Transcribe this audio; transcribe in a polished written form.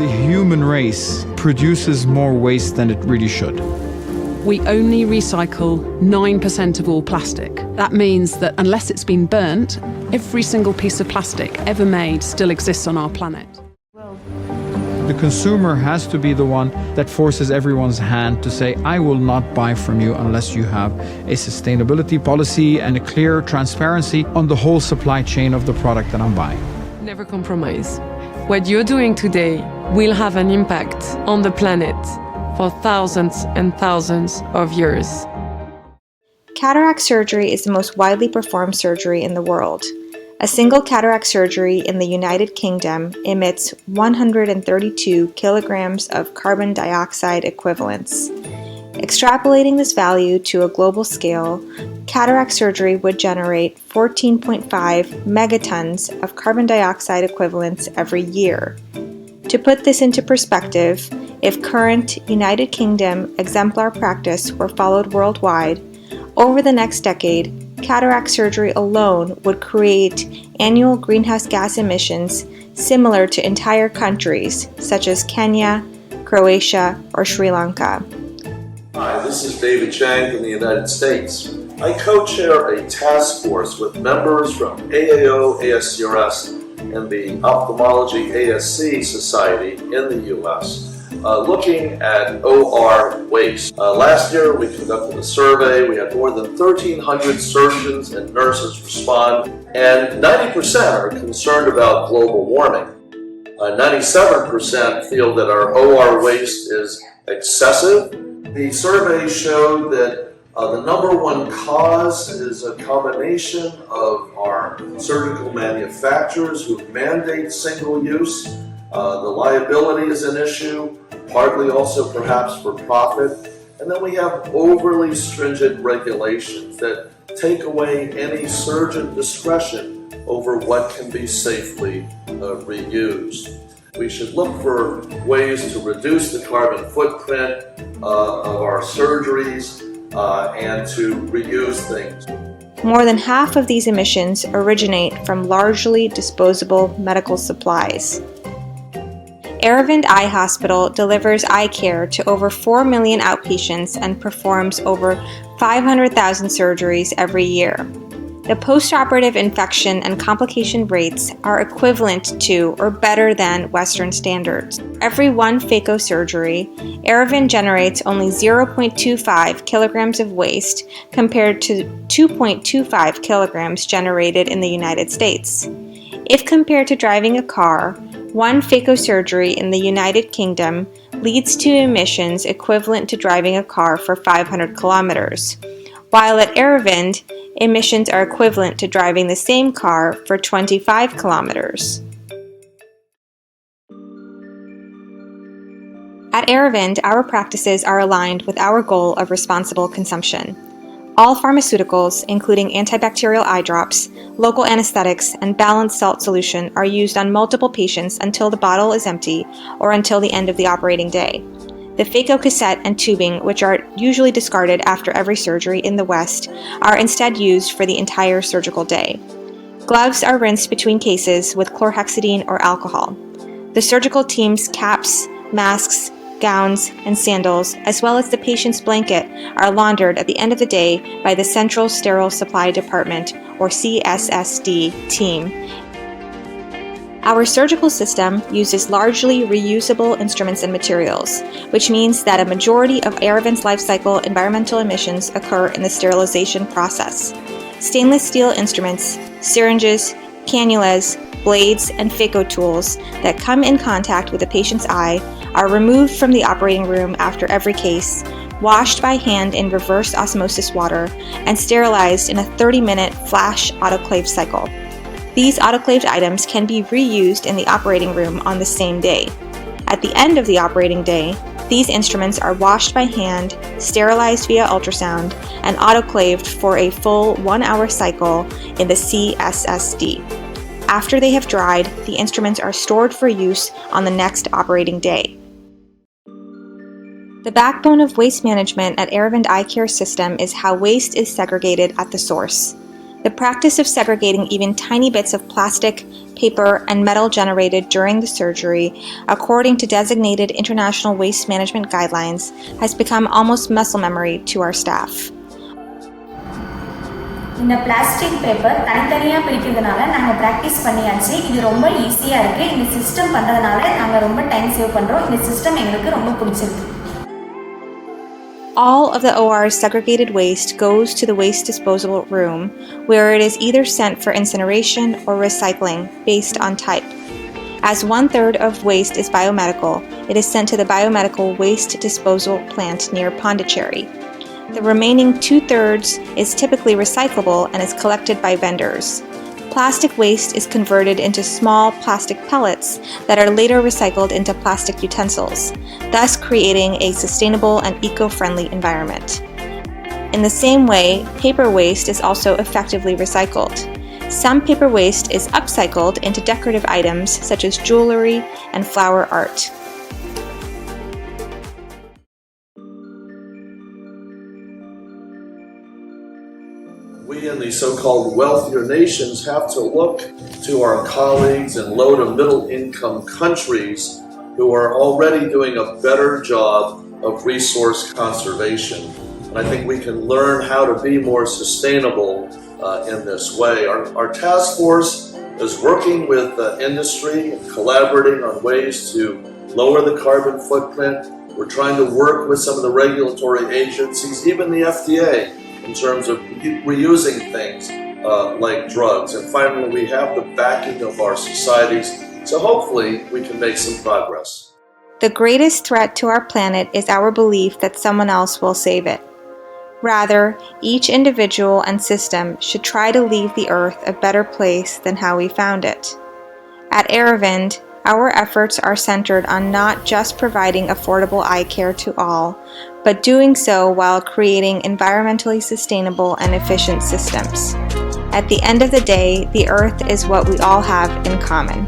the human race produces more waste than it really should. We only recycle 9% of all plastic. That means that unless it's been burnt, every single piece of plastic ever made still exists on our planet. The consumer has to be the one that forces everyone's hand to say, I will not buy from you unless you have a sustainability policy and a clear transparency on the whole supply chain of the product that I'm buying. Never compromise. What you're doing today will have an impact on the planet for thousands and thousands of years. Cataract surgery is the most widely performed surgery in the world. A single cataract surgery in the United Kingdom emits 132 kilograms of carbon dioxide equivalents. Extrapolating this value to a global scale, cataract surgery would generate 14.5 megatons of carbon dioxide equivalents every year. To put this into perspective, if current United Kingdom exemplar practice were followed worldwide, over the next decade, cataract surgery alone would create annual greenhouse gas emissions similar to entire countries such as Kenya, Croatia, or Sri Lanka. Hi, this is David Chang from the United States. I co-chair a task force with members from AAO, ASCRS, and the Ophthalmology ASC Society in the U.S. Looking at OR waste. Last year we conducted a survey. We had more than 1,300 surgeons and nurses respond, and 90% are concerned about global warming. 97% feel that our OR waste is excessive. The survey showed that the number one cause is a combination of our surgical manufacturers who mandate single use. The liability is an issue, partly also perhaps for profit. And then we have overly stringent regulations that take away any surgeon discretion over what can be safely reused. We should look for ways to reduce the carbon footprint of our surgeries and to reuse things. More than half of these emissions originate from largely disposable medical supplies. Aravind Eye Hospital delivers eye care to over 4 million outpatients and performs over 500,000 surgeries every year. The postoperative infection and complication rates are equivalent to or better than Western standards. For every one phaco surgery, Aravind generates only 0.25 kilograms of waste compared to 2.25 kilograms generated in the United States. If compared to driving a car, one phaco surgery in the United Kingdom leads to emissions equivalent to driving a car for 500 kilometers, while at Aravind, emissions are equivalent to driving the same car for 25 kilometers. At Aravind, our practices are aligned with our goal of responsible consumption. All pharmaceuticals, including antibacterial eye drops, local anesthetics, and balanced salt solution, are used on multiple patients until the bottle is empty or until the end of the operating day. The phaco cassette and tubing, which are usually discarded after every surgery in the West, are instead used for the entire surgical day. Gloves are rinsed between cases with chlorhexidine or alcohol. The surgical team's caps, masks, gowns, and sandals, as well as the patient's blanket, are laundered at the end of the day by the Central Sterile Supply Department, or CSSD, team. Our surgical system uses largely reusable instruments and materials, which means that a majority of Aravind's life cycle environmental emissions occur in the sterilization process. Stainless steel instruments, syringes, cannulas, blades, and phaco tools that come in contact with the patient's eye are removed from the operating room after every case, washed by hand in reverse osmosis water, and sterilized in a 30-minute flash autoclave cycle. These autoclaved items can be reused in the operating room on the same day. At the end of the operating day, these instruments are washed by hand, sterilized via ultrasound, and autoclaved for a full 1-hour cycle in the CSSD. After they have dried, the instruments are stored for use on the next operating day. The backbone of waste management at Aravind Eye Care System is how waste is segregated at the source. The practice of segregating even tiny bits of plastic, paper, and metal generated during the surgery, according to designated international waste management guidelines, has become almost muscle memory to our staff. இந்த plastic paper தனித்தனியாக பிரிக்கிறதுனால நாங்கள் practice பண்ணியாச்சு. இது ரொம்ப ஈஸியாக இருக்குது. இந்த system பண்ணுறதுனால நாங்கள் ரொம்ப டைம் சேவ் பண்ணுறோம். இந்த சிஸ்டம் எங்களுக்கு ரொம்ப பிடிச்சிருக்கு. All of the OR's segregated waste goes to the waste disposal room, where it is either sent for incineration or recycling based on type. As 1/3 of waste is biomedical, it is sent to the biomedical waste disposal plant near Pondicherry. The remaining 2/3 is typically recyclable and is collected by vendors. Plastic waste is converted into small plastic pellets that are later recycled into plastic utensils, thus creating a sustainable and eco-friendly environment. In the same way, paper waste is also effectively recycled. Some paper waste is upcycled into decorative items such as jewelry and flower art. We in the so-called wealthier nations have to look to our colleagues in low to middle income countries who are already doing a better job of resource conservation. And I think we can learn how to be more sustainable in this way. Our task force is working with industry and collaborating on ways to lower the carbon footprint. We're trying to work with some of the regulatory agencies, even the FDA, in terms of reusing things like drugs. And finally, we have the backing of our societies, so hopefully we can make some progress. The greatest threat to our planet is our belief that someone else will save it. Rather, each individual and system should try to leave the Earth a better place than how we found it. At Aravind, our efforts are centered on not just providing affordable eye care to all, but doing so while creating environmentally sustainable and efficient systems. At the end of the day, the Earth is what we all have in common.